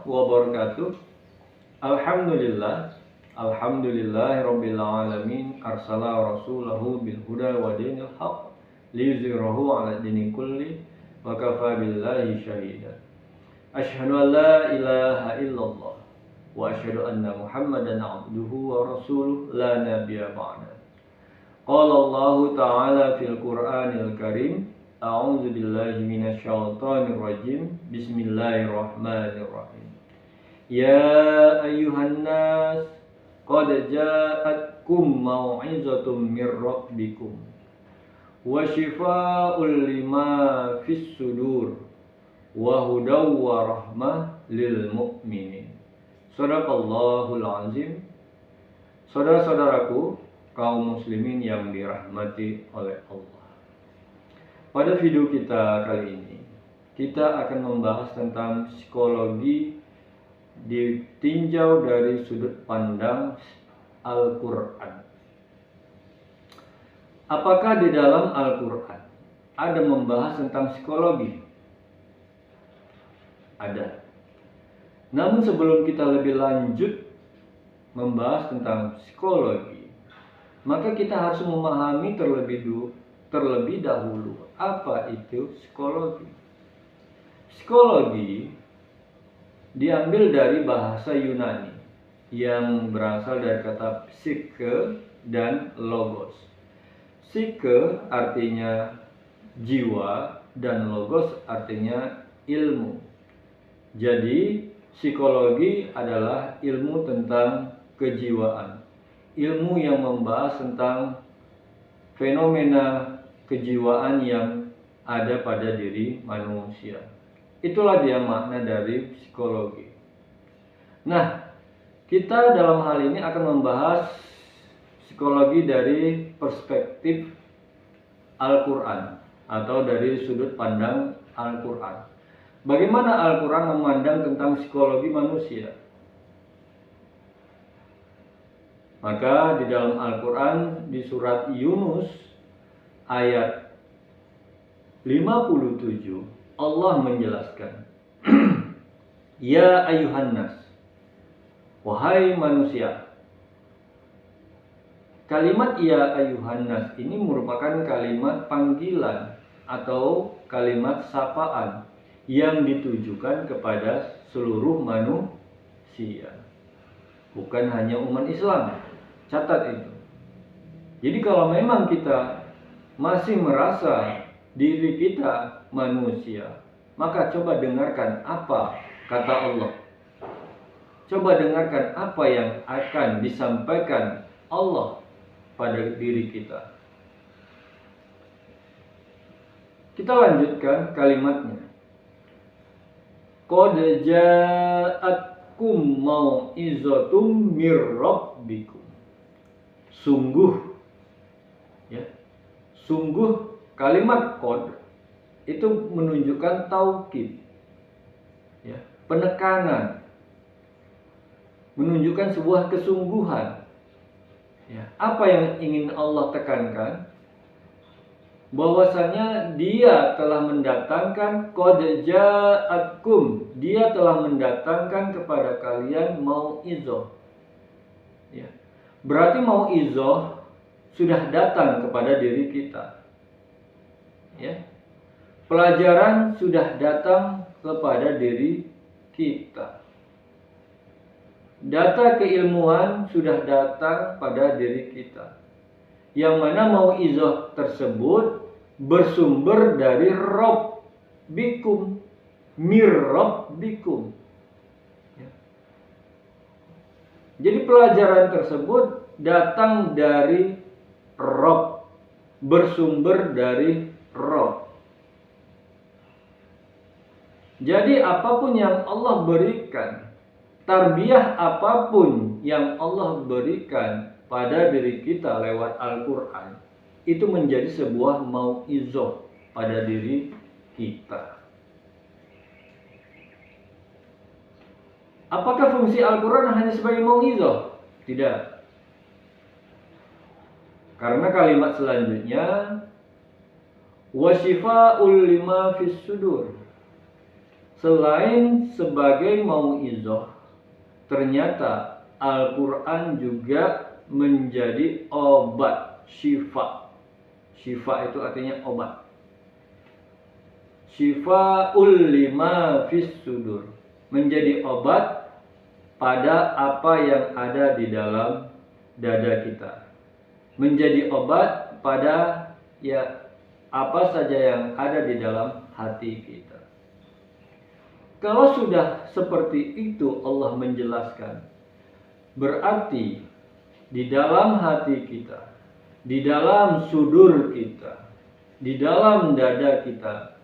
wabarakatuh. Alhamdulillah, alhamdulillahirabbil alamin, arsala rasulahu bil huda wa dinil haq liyuzhirahu 'ala dini kulli wa kafa billahi syahida. Asyhadu an la ilaha illallah wa asyhadu anna Muhammadan 'abduhu wa rasuluh la nabiyya ba'da. Qala Allah ta'ala fil Qur'anil Karim, a'udzu billahi minasyaitonir rajim. Bismillahirrahmanirrahim. Ya ayyuhan nas, qad ja'atkum mau'izatum mir rabbikum wa shifaa'un lima fis sudur wa hudaw wa rahmah lil mu'minin. Shadaqallahul azim. Saudara-saudaraku kaum muslimin yang dirahmati oleh Allah. Pada video kita kali ini, kita akan membahas tentang psikologi ditinjau dari sudut pandang Al-Quran. Apakah di dalam Al-Quran ada membahas tentang psikologi? Ada. Namun sebelum kita lebih lanjut membahas tentang psikologi, maka kita harus memahami terlebih dahulu apa itu psikologi. Psikologi diambil dari bahasa Yunani yang berasal dari kata psyche dan logos. Psyche artinya jiwa dan logos artinya ilmu. Jadi psikologi adalah ilmu tentang kejiwaan, ilmu yang membahas tentang fenomena kejiwaan yang ada pada diri manusia. Itulah dia makna dari psikologi. Nah, kita dalam hal ini akan membahas psikologi dari perspektif Al-Quran atau dari sudut pandang Al-Quran. Bagaimana Al-Quran memandang tentang psikologi manusia? Maka di dalam Al-Quran di surat Yunus ayat 57 Allah menjelaskan, Ya ayuhan nas, wahai manusia. Kalimat ya ayuhan nas ini merupakan kalimat panggilan atau kalimat sapaan yang ditujukan kepada seluruh manusia, bukan hanya umat Islam. Catat itu. Jadi kalau memang kita masih merasa diri kita manusia, maka coba dengarkan apa kata Allah. Coba dengarkan apa yang akan disampaikan Allah pada diri kita. Kita lanjutkan kalimatnya. Qad ja'atkum mau'izatum mir rabbikum. Sungguh, ya, sungguh. Kalimat qad itu menunjukkan taukid, ya, penekanan, menunjukkan sebuah kesungguhan. Ya, apa yang ingin Allah tekankan? Bahwasanya Dia telah mendatangkan qad ja'atkum, Dia telah mendatangkan kepada kalian mau'izah. Ya. Berarti mau'izah sudah datang kepada diri kita. Ya. Pelajaran sudah datang kepada diri kita. Data keilmuan sudah datang pada diri kita. Yang mana mau'izah tersebut bersumber dari Rabbikum, mir Rabbikum. Ya. Jadi pelajaran tersebut datang dari Rabb, bersumber dari Rabb. Jadi apapun yang Allah berikan, tarbiyah apapun yang Allah berikan pada diri kita lewat Al-Quran, itu menjadi sebuah mau'izah pada diri kita. Apakah fungsi Al-Quran hanya sebagai mau'izah? Tidak. Karena kalimat selanjutnya, wa shifa'ul lima fis sudur. Selain sebagai mau'izah, ternyata Al-Quran juga menjadi obat, syifa. Syifa itu artinya obat. Syifa'ul lima fis sudur, menjadi obat pada apa yang ada di dalam dada kita. Menjadi obat pada ya apa saja yang ada di dalam hati kita. Kalau sudah seperti itu Allah menjelaskan, berarti di dalam hati kita, di dalam sudur kita, di dalam dada kita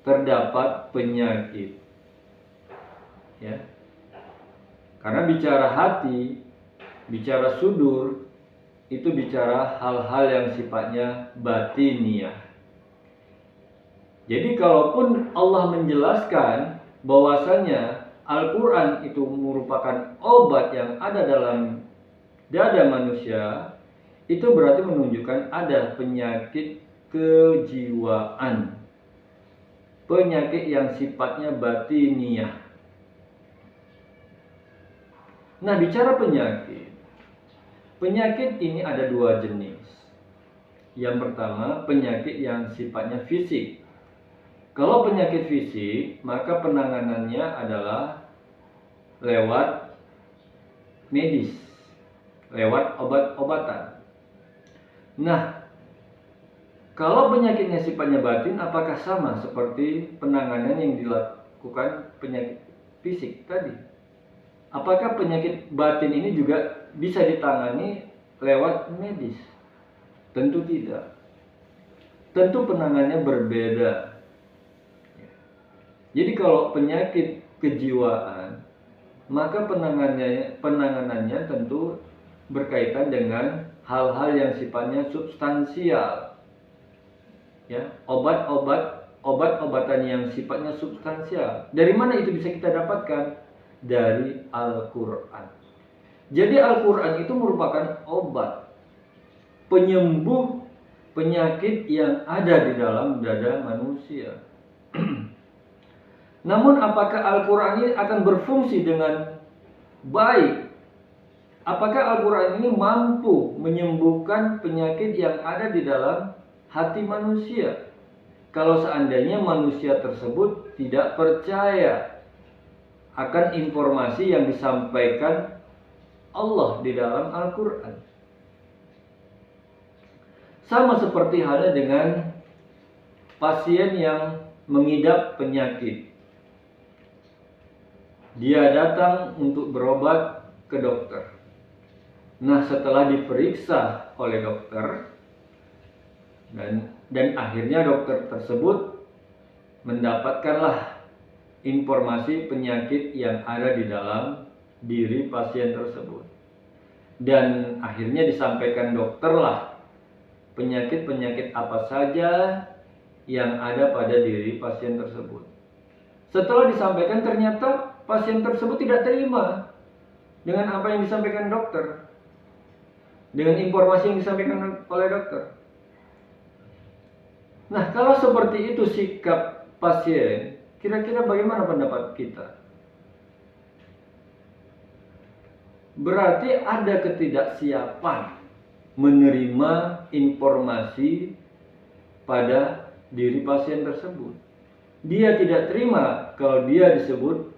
terdapat penyakit. Ya. Karena bicara hati, bicara sudur, itu bicara hal-hal yang sifatnya batiniah. Jadi kalaupun Allah menjelaskan bahwasanya Al-Quran itu merupakan obat yang ada dalam dada manusia, itu berarti menunjukkan ada penyakit kejiwaan, penyakit yang sifatnya batiniah. Nah, bicara penyakit, penyakit ini ada dua jenis. Yang pertama, penyakit yang sifatnya fisik. Kalau penyakit fisik, maka penanganannya adalah lewat medis, lewat obat-obatan. Nah, kalau penyakitnya sifatnya batin, apakah sama seperti penanganan yang dilakukan penyakit fisik tadi? Apakah penyakit batin ini juga bisa ditangani lewat medis? Tentu tidak. Tentu penanganannya berbeda. Jadi kalau penyakit kejiwaan, maka penanganannya tentu berkaitan dengan hal-hal yang sifatnya substansial. Ya, obat-obatan yang sifatnya substansial. Dari mana itu bisa kita dapatkan? Dari Al-Quran. Jadi Al-Quran itu merupakan obat, penyembuh penyakit yang ada di dalam dada manusia. Namun apakah Al-Quran ini akan berfungsi dengan baik? Apakah Al-Quran ini mampu menyembuhkan penyakit yang ada di dalam hati manusia? Kalau seandainya manusia tersebut tidak percaya akan informasi yang disampaikan Allah di dalam Al-Quran. Sama seperti halnya dengan pasien yang mengidap penyakit. Dia datang untuk berobat ke dokter. Nah, setelah diperiksa oleh dokter dan akhirnya dokter tersebut mendapatkanlah informasi penyakit yang ada di dalam diri pasien tersebut. Dan akhirnya disampaikan dokter lah penyakit-penyakit apa saja yang ada pada diri pasien tersebut. Setelah disampaikan, ternyata pasien tersebut tidak terima dengan apa yang disampaikan dokter, dengan informasi yang disampaikan oleh dokter. Nah, kalau seperti itu sikap pasien, kira-kira bagaimana pendapat kita? Berarti ada ketidaksiapan menerima informasi pada diri pasien tersebut. Dia tidak terima kalau dia disebut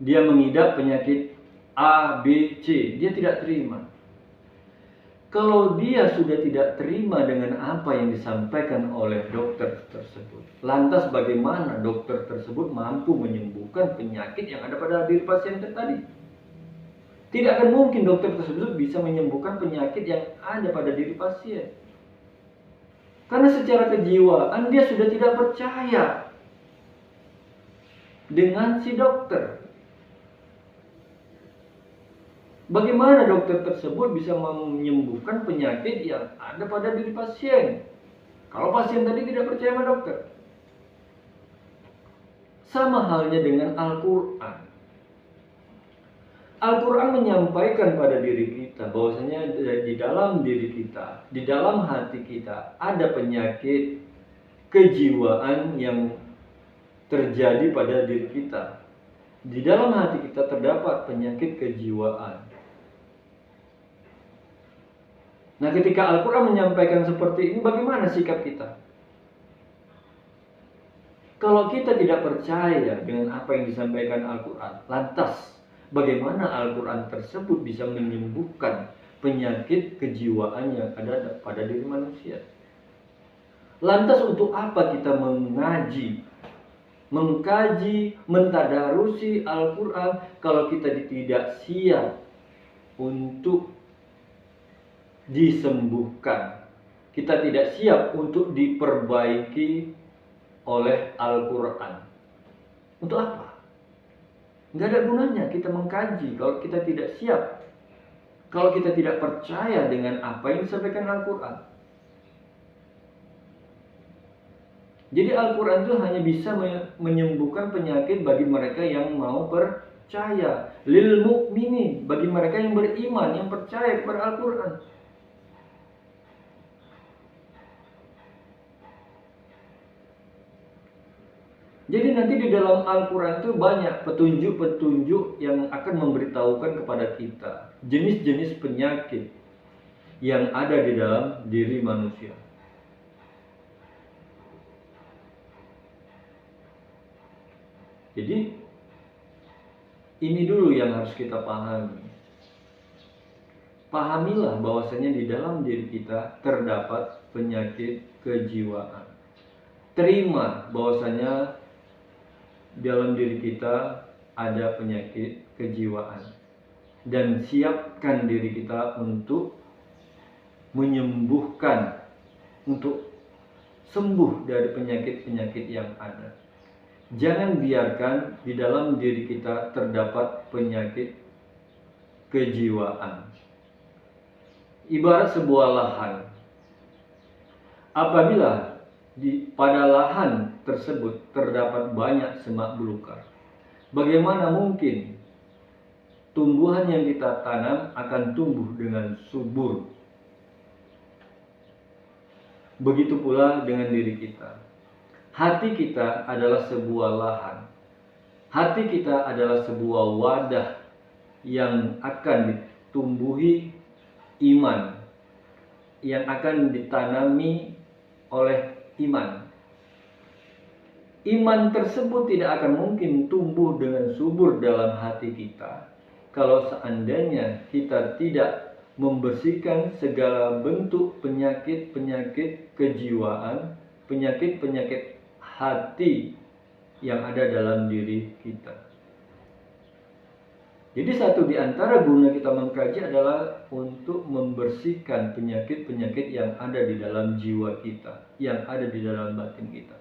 dia mengidap penyakit A, B, C. Dia tidak terima. Kalau dia sudah tidak terima dengan apa yang disampaikan oleh dokter tersebut, lantas bagaimana dokter tersebut mampu menyembuhkan penyakit yang ada pada diri pasien tadi? Tidak akan mungkin dokter tersebut bisa menyembuhkan penyakit yang ada pada diri pasien. Karena secara kejiwaan dia sudah tidak percaya dengan si dokter. Bagaimana dokter tersebut bisa menyembuhkan penyakit yang ada pada diri pasien? Kalau pasien tadi tidak percaya sama dokter. Sama halnya dengan Al-Quran. Al-Quran menyampaikan pada diri kita bahwasanya di dalam diri kita, di dalam hati kita ada penyakit kejiwaan yang terjadi pada diri kita. Di dalam hati kita terdapat penyakit kejiwaan. Nah, ketika Al-Quran menyampaikan seperti ini, bagaimana sikap kita? Kalau kita tidak percaya dengan apa yang disampaikan Al-Quran, lantas bagaimana Al-Quran tersebut bisa menyembuhkan penyakit kejiwaan yang ada pada diri manusia? Lantas untuk apa kita mengkaji, mentadarusi Al-Quran kalau kita tidak siap untuk disembuhkan? Kita tidak siap untuk diperbaiki oleh Al-Quran. Untuk apa? Nggak ada gunanya kita mengkaji kalau kita tidak siap, kalau kita tidak percaya dengan apa yang disampaikan Al-Quran. Jadi Al-Quran itu hanya bisa menyembuhkan penyakit bagi mereka yang mau percaya. Lil mu'minin, bagi mereka yang beriman, yang percaya kepada Al-Quran. Jadi nanti di dalam Al-Quran itu banyak petunjuk-petunjuk yang akan memberitahukan kepada kita jenis-jenis penyakit yang ada di dalam diri manusia. Jadi ini dulu yang harus kita pahami. Pahamilah bahwasanya di dalam diri kita terdapat penyakit kejiwaan. Terima bahwasanya dalam diri kita ada penyakit kejiwaan. Dan siapkan diri kita untuk menyembuhkan, untuk sembuh dari penyakit-penyakit yang ada. Jangan biarkan di dalam diri kita terdapat penyakit kejiwaan. Ibarat sebuah lahan. Apabila pada lahan tersebut terdapat banyak semak belukar, bagaimana mungkin tumbuhan yang kita tanam akan tumbuh dengan subur? Begitu pula dengan diri kita. Hati kita adalah sebuah lahan. Hati kita adalah sebuah wadah yang akan ditumbuhi iman, yang akan ditanami oleh iman. Iman tersebut tidak akan mungkin tumbuh dengan subur dalam hati kita kalau seandainya kita tidak membersihkan segala bentuk penyakit-penyakit kejiwaan, penyakit-penyakit hati yang ada dalam diri kita. Jadi satu di antara guna kita mengkaji adalah untuk membersihkan penyakit-penyakit yang ada di dalam jiwa kita, yang ada di dalam batin kita.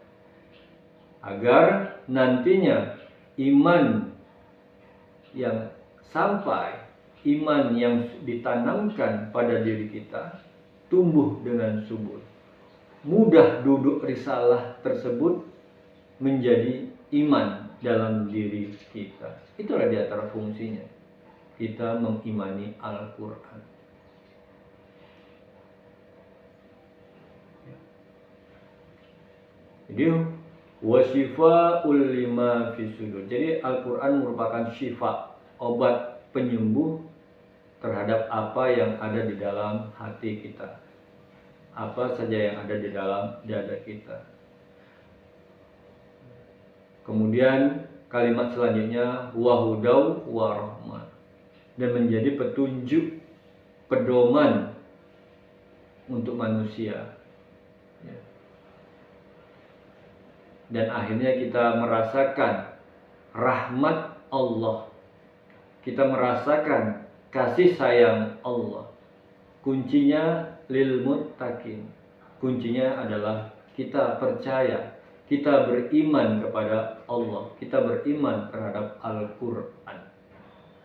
Agar nantinya iman yang sampai, iman yang ditanamkan pada diri kita tumbuh dengan subur. Mudah duduk risalah tersebut menjadi iman dalam diri kita. Itulah di antara fungsinya kita mengimani Al-Quran. Jadi wasyifaul lima fi sudur. Jadi Al-Quran merupakan syifa, obat penyembuh terhadap apa yang ada di dalam hati kita, apa saja yang ada di dalam dada kita. Kemudian kalimat selanjutnya wahudau warahmah, dan menjadi petunjuk, pedoman untuk manusia. Dan akhirnya kita merasakan rahmat Allah, kita merasakan kasih sayang Allah. Kuncinya lil muttaqin. Kuncinya adalah kita percaya, kita beriman kepada Allah, kita beriman terhadap Al-Quran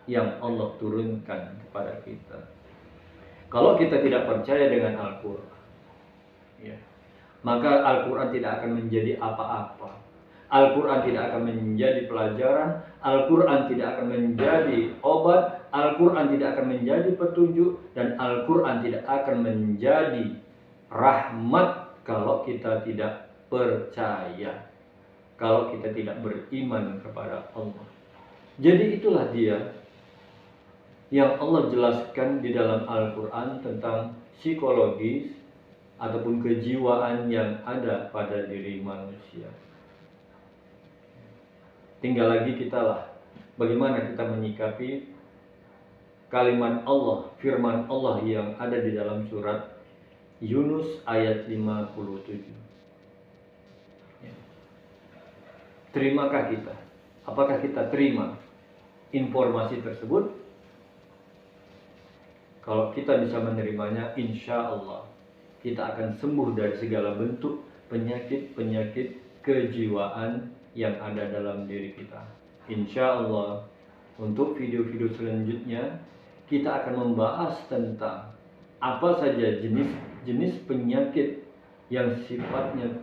yang Allah turunkan kepada kita. Kalau kita tidak percaya dengan Al-Quran, maka Al-Quran tidak akan menjadi apa-apa. Al-Quran tidak akan menjadi pelajaran, Al-Quran tidak akan menjadi obat, Al-Quran tidak akan menjadi petunjuk, dan Al-Quran tidak akan menjadi rahmat kalau kita tidak percaya. kalau kita tidak beriman kepada Allah. Jadi itulah dia yang Allah jelaskan di dalam Al-Quran tentang psikologis ataupun kejiwaan yang ada pada diri manusia. Tinggal lagi kita lah, bagaimana kita menyikapi kalimat Allah, firman Allah yang ada di dalam surat Yunus ayat 57. Ya. Terimakah kita? Apakah kita terima informasi tersebut? Kalau kita bisa menerimanya, insya Allah kita akan sembuh dari segala bentuk penyakit-penyakit kejiwaan yang ada dalam diri kita. Insya Allah, untuk video-video selanjutnya kita akan membahas tentang apa saja jenis penyakit yang sifatnya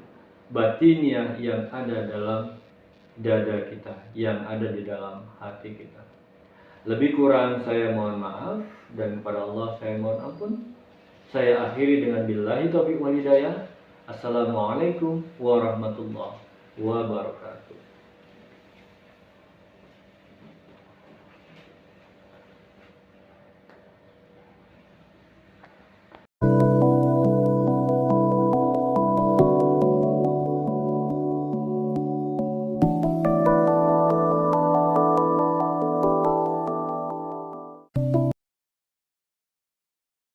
batiniah yang ada dalam dada kita, yang ada di dalam hati kita. Lebih kurang saya mohon maaf, dan kepada Allah saya mohon ampun. Saya akhiri dengan billahi taufiq wal hidayah. Assalamualaikum warahmatullahi wabarakatuh.